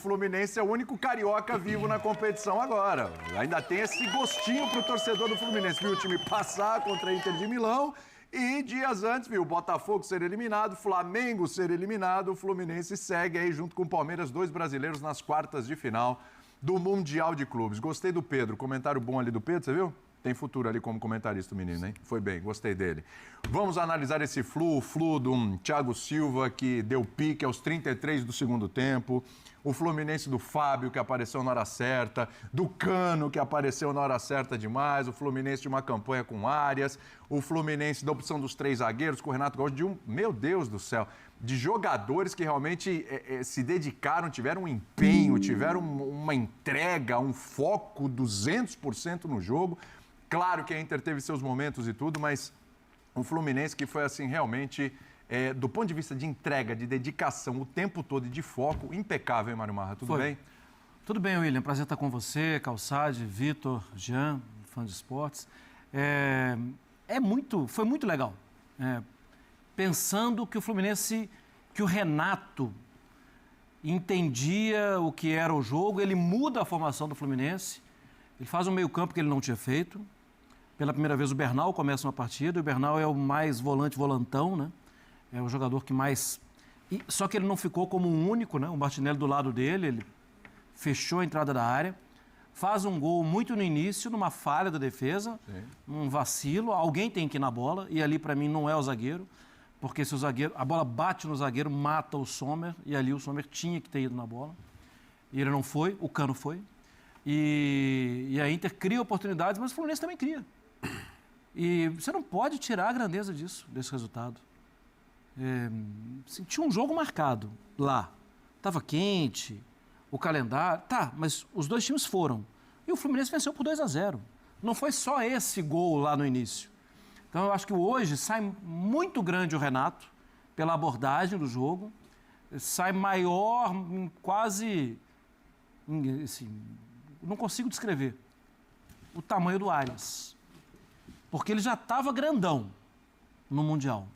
O Fluminense é o único carioca vivo na competição agora. Ainda tem esse gostinho pro torcedor do Fluminense. Viu o time passar contra a Inter de Milão e dias antes, viu o Botafogo ser eliminado, Flamengo ser eliminado, o Fluminense segue aí junto com o Palmeiras, 2 brasileiros nas quartas de final do Mundial de Clubes. Gostei do Pedro, comentário bom ali do Pedro, você viu? Tem futuro ali como comentarista o menino, hein? Foi bem, gostei dele. Vamos analisar esse o flu do Thiago Silva, que deu pique aos 33 do segundo tempo. O Fluminense do Fábio, que apareceu na hora certa. Do Cano, que apareceu na hora certa demais. O Fluminense de uma campanha com Arias. O Fluminense da opção dos 3 zagueiros, com o Renato Gaúcho. Meu Deus do céu, de jogadores que realmente se dedicaram, tiveram um empenho, tiveram uma entrega, um foco 200% no jogo. Claro que a Inter teve seus momentos e tudo, mas um Fluminense que foi assim realmente, do ponto de vista de entrega, de dedicação, o tempo todo e de foco, impecável, hein, Mário Marra? Tudo bem? Tudo bem, William. Prazer estar com você, Calçade, Vitor, Jean, fã de esportes. Foi muito legal. Pensando que o Fluminense, que o Renato entendia o que era o jogo, ele muda a formação do Fluminense, ele faz um meio-campo que ele não tinha feito. Pela primeira vez o Bernal começa uma partida, o Bernal é o mais volantão, né? É o jogador que mais... Só que ele não ficou como um único, né? O Martinelli do lado dele, ele fechou a entrada da área, faz um gol muito no início, numa falha da defesa, um vacilo, alguém tem que ir na bola, e ali para mim não é o zagueiro, porque se a bola bate no zagueiro, mata o Sommer, e ali o Sommer tinha que ter ido na bola, e ele não foi, o Cano foi, e a Inter cria oportunidades, mas o Fluminense também cria. E você não pode tirar a grandeza desse resultado. Tinha um jogo marcado lá. Estava quente, o calendário... Tá, mas os 2 times foram. E o Fluminense venceu por 2-0. Não foi só esse gol lá no início. Então, eu acho que hoje sai muito grande o Renato, pela abordagem do jogo. Sai maior, quase... Assim, não consigo descrever o tamanho do Arias. Porque ele já estava grandão no Mundial.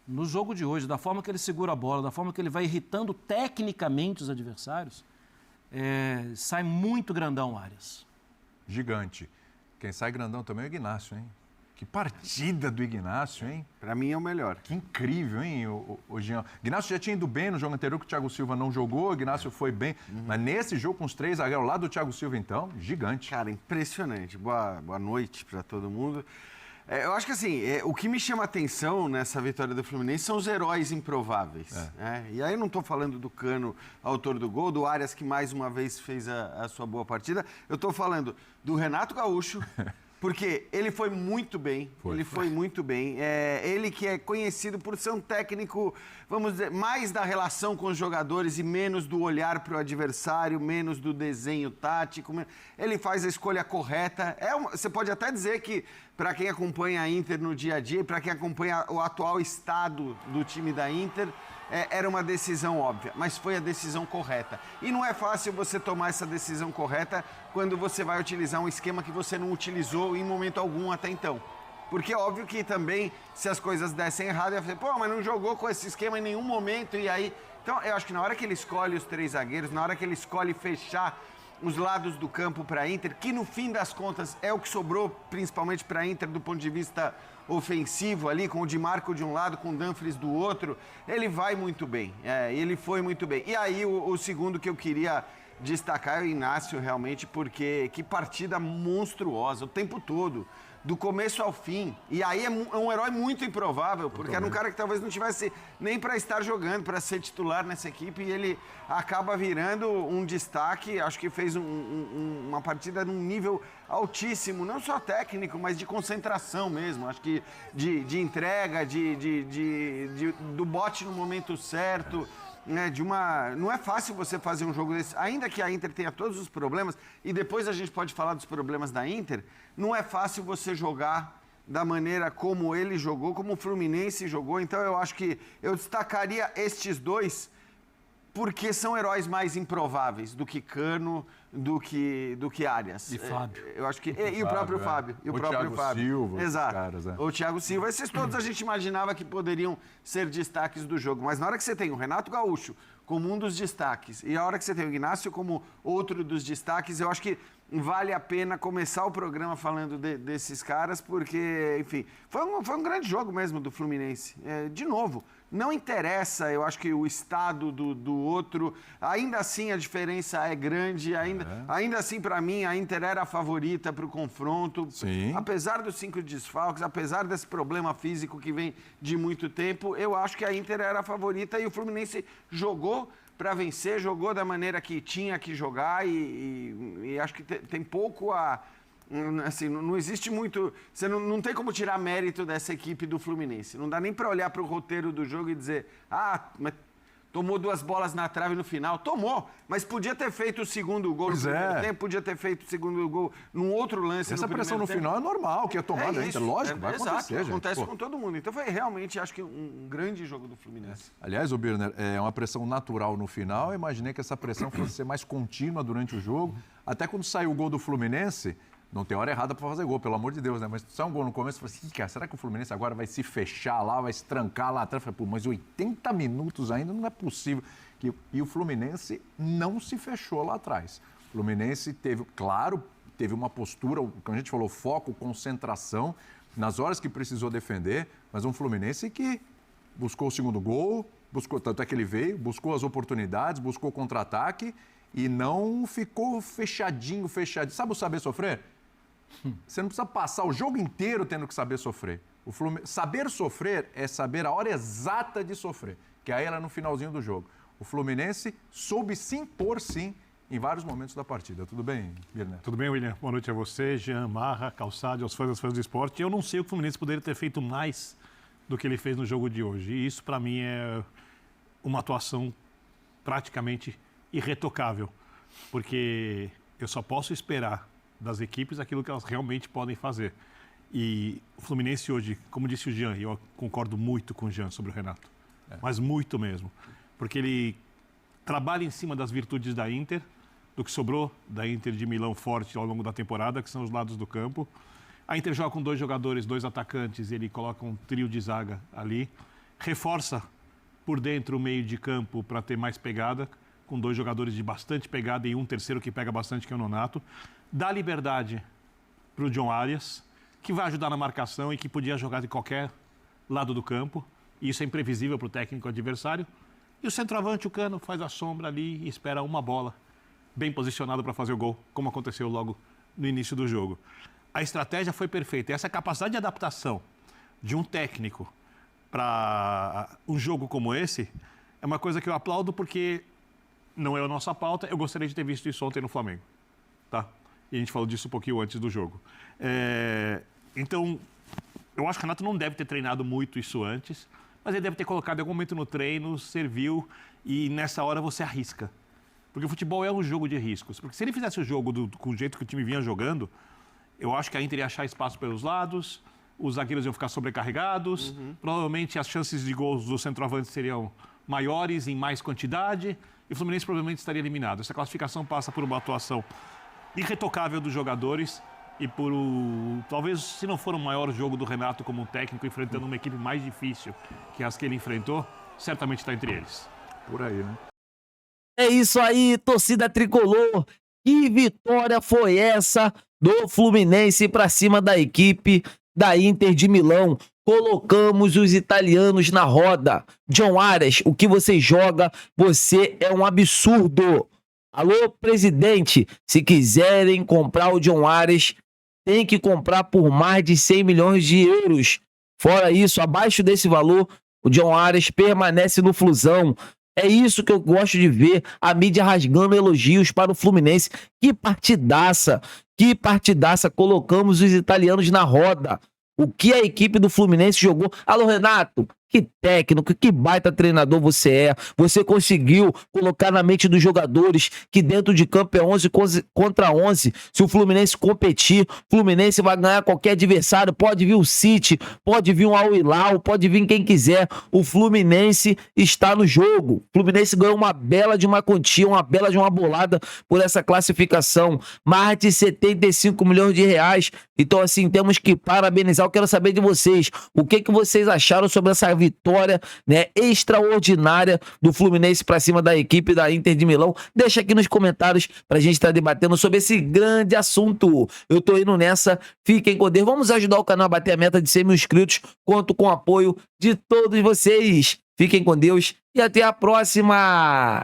No jogo de hoje, da forma que ele segura a bola, da forma que ele vai irritando tecnicamente os adversários, sai muito grandão o Arias. Gigante. Quem sai grandão também é o Ignacio, hein? Que partida do Ignacio, hein? Pra mim é o melhor. Que incrível, hein, o Jean? Ignacio já tinha ido bem no jogo anterior, que o Thiago Silva não jogou, o Ignacio foi bem. Mas nesse jogo com os 3 zagueiros lá do Thiago Silva, então, gigante. Cara, impressionante. Boa noite pra todo mundo. Eu acho que assim, o que me chama a atenção nessa vitória do Fluminense são os heróis improváveis. E aí eu não estou falando do Cano, autor do gol, do Arias, que mais uma vez fez a sua boa partida. Eu estou falando do Renato Gaúcho, porque ele foi muito bem, foi muito bem. Ele que é conhecido por ser um técnico, vamos dizer, mais da relação com os jogadores e menos do olhar para o adversário, menos do desenho tático. Ele faz a escolha correta. Você pode até dizer que, para quem acompanha a Inter no dia a dia, para quem acompanha o atual estado do time da Inter, era uma decisão óbvia, mas foi a decisão correta. E não é fácil você tomar essa decisão correta quando você vai utilizar um esquema que você não utilizou em momento algum até então. Porque é óbvio que também, se as coisas dessem errado, ia falar, mas não jogou com esse esquema em nenhum momento, e aí... Então, eu acho que na hora que ele escolhe os 3 zagueiros, na hora que ele escolhe fechar os lados do campo para a Inter, que no fim das contas é o que sobrou principalmente para a Inter do ponto de vista ofensivo ali, com o Di Marco de um lado, com o Dumfries do outro, ele vai muito bem, ele foi muito bem. E aí o segundo que eu queria destacar é o Ignacio realmente, porque que partida monstruosa o tempo todo, do começo ao fim. E aí é um herói muito improvável, porque era um cara que talvez não tivesse nem para estar jogando, para ser titular nessa equipe, e ele acaba virando um destaque. Acho que fez uma partida num nível altíssimo, não só técnico, mas de concentração mesmo. Acho que de entrega, do bote no momento certo. Não é fácil você fazer um jogo desse, ainda que a Inter tenha todos os problemas, e depois a gente pode falar dos problemas da Inter, não é fácil você jogar da maneira como ele jogou, como o Fluminense jogou. Então eu acho que eu destacaria estes 2 porque são heróis mais improváveis do que Cano, do que Arias. E Fábio. Eu acho que e o próprio Fábio. E o próprio Thiago Fábio. Silva. Exato. Caras, O Thiago Silva. Esses todos a gente imaginava que poderiam ser destaques do jogo. Mas na hora que você tem o Renato Gaúcho, como um dos destaques. E a hora que você tem o Ignacio como outro dos destaques, eu acho que vale a pena começar o programa falando desses caras, porque, enfim, foi um grande jogo mesmo do Fluminense. De novo, não interessa, eu acho que o estado do outro, ainda assim a diferença é grande, ainda assim, para mim, a Inter era a favorita para o confronto. Sim. Apesar dos 5 desfalques, apesar desse problema físico que vem de muito tempo, eu acho que a Inter era a favorita e o Fluminense jogou para vencer, jogou da maneira que tinha que jogar e acho que tem pouco a... Assim, não existe muito... Você não tem como tirar mérito dessa equipe do Fluminense. Não dá nem para olhar para o roteiro do jogo e dizer mas tomou 2 bolas na trave no final. Tomou, mas podia ter feito o segundo gol no primeiro tempo, podia ter feito o segundo gol num outro lance Essa no pressão no final é normal, que é tomada ainda, lógico, vai acontecer, gente. Acontece com todo mundo. Então foi realmente, acho que um grande jogo do Fluminense. Aliás, o Birner, é uma pressão natural no final. Eu imaginei que essa pressão fosse ser mais contínua durante o jogo. Até quando saiu o gol do Fluminense, não tem hora errada para fazer gol, pelo amor de Deus, né? Mas sai um gol no começo, você fala assim, cara, será que o Fluminense agora vai se fechar lá, vai se trancar lá atrás? Eu falei, pô, mas 80 minutos ainda não é possível. E o Fluminense não se fechou lá atrás. O Fluminense teve uma postura, como a gente falou, foco, concentração, nas horas que precisou defender, mas um Fluminense que buscou o segundo gol, tanto é que ele veio, buscou as oportunidades, buscou o contra-ataque e não ficou fechadinho. Sabe o saber sofrer? Você não precisa passar o jogo inteiro tendo que saber sofrer. Saber sofrer é saber a hora exata de sofrer, que aí era no finalzinho do jogo. O Fluminense soube se impor, sim, em vários momentos da partida. Tudo bem, Birner? Tudo bem, William? Boa noite a você, Jean, Marra, Calçade, aos fãs do esporte. Eu não sei o que o Fluminense poderia ter feito mais do que ele fez no jogo de hoje. E isso, para mim, é uma atuação praticamente irretocável. Porque eu só posso esperar das equipes aquilo que elas realmente podem fazer. E o Fluminense hoje, como disse o Jean, e eu concordo muito com o Jean sobre o Renato, mas muito mesmo. Porque ele trabalha em cima das virtudes da Inter, do que sobrou da Inter de Milão forte ao longo da temporada, que são os lados do campo. A Inter joga com 2 jogadores, 2 atacantes, e ele coloca um trio de zaga ali. Reforça por dentro o meio de campo para ter mais pegada, com 2 jogadores de bastante pegada e um terceiro que pega bastante, que é o Nonato. Dá liberdade para o John Arias, que vai ajudar na marcação e que podia jogar de qualquer lado do campo. E isso é imprevisível para o técnico adversário. E o centroavante, o Cano, faz a sombra ali e espera uma bola bem posicionada para fazer o gol, como aconteceu logo no início do jogo. A estratégia foi perfeita. E essa capacidade de adaptação de um técnico para um jogo como esse é uma coisa que eu aplaudo, porque não é a nossa pauta. Eu gostaria de ter visto isso ontem no Flamengo. Tá? E a gente falou disso um pouquinho antes do jogo. Então, eu acho que o Renato não deve ter treinado muito isso antes, mas ele deve ter colocado em algum momento no treino, serviu, e nessa hora você arrisca. Porque o futebol é um jogo de riscos. Porque se ele fizesse o jogo com o jeito que o time vinha jogando, eu acho que a Inter ia achar espaço pelos lados, os zagueiros iam ficar sobrecarregados, provavelmente as chances de gols dos centroavantes seriam maiores, em mais quantidade, e o Fluminense provavelmente estaria eliminado. Essa classificação passa por uma atuação irretocável dos jogadores, e por talvez, se não for o maior jogo do Renato como técnico, enfrentando uma equipe mais difícil que as que ele enfrentou, certamente está entre eles. Por aí, né? É isso aí, torcida tricolor. Que vitória foi essa do Fluminense para cima da equipe da Inter de Milão? Colocamos os italianos na roda. John Arias, o que você joga, você é um absurdo. Alô, presidente, se quiserem comprar o John Arias, tem que comprar por mais de 100 milhões de euros. Fora isso, abaixo desse valor, o John Arias permanece no Flusão. É isso que eu gosto de ver, a mídia rasgando elogios para o Fluminense. Que partidaça, colocamos os italianos na roda. O que a equipe do Fluminense jogou. Alô, Renato, que técnico, que baita treinador você é. Você conseguiu colocar na mente dos jogadores que dentro de campo é 11 contra 11. Se o Fluminense competir, o Fluminense vai ganhar qualquer adversário. Pode vir o City, pode vir o Al Hilal, pode vir quem quiser. O Fluminense está no jogo. O Fluminense ganhou uma bela de uma quantia, uma bela de uma bolada por essa classificação. Mais de 75 milhões de reais. Então, assim, temos que parabenizar. Eu quero saber de vocês. O que vocês acharam sobre essa vitória, né, extraordinária do Fluminense para cima da equipe da Inter de Milão? Deixa aqui nos comentários pra gente estar debatendo sobre esse grande assunto. Eu tô indo nessa, fiquem com Deus. Vamos ajudar o canal a bater a meta de 100 mil inscritos. Conto com o apoio de todos vocês. Fiquem com Deus e até a próxima!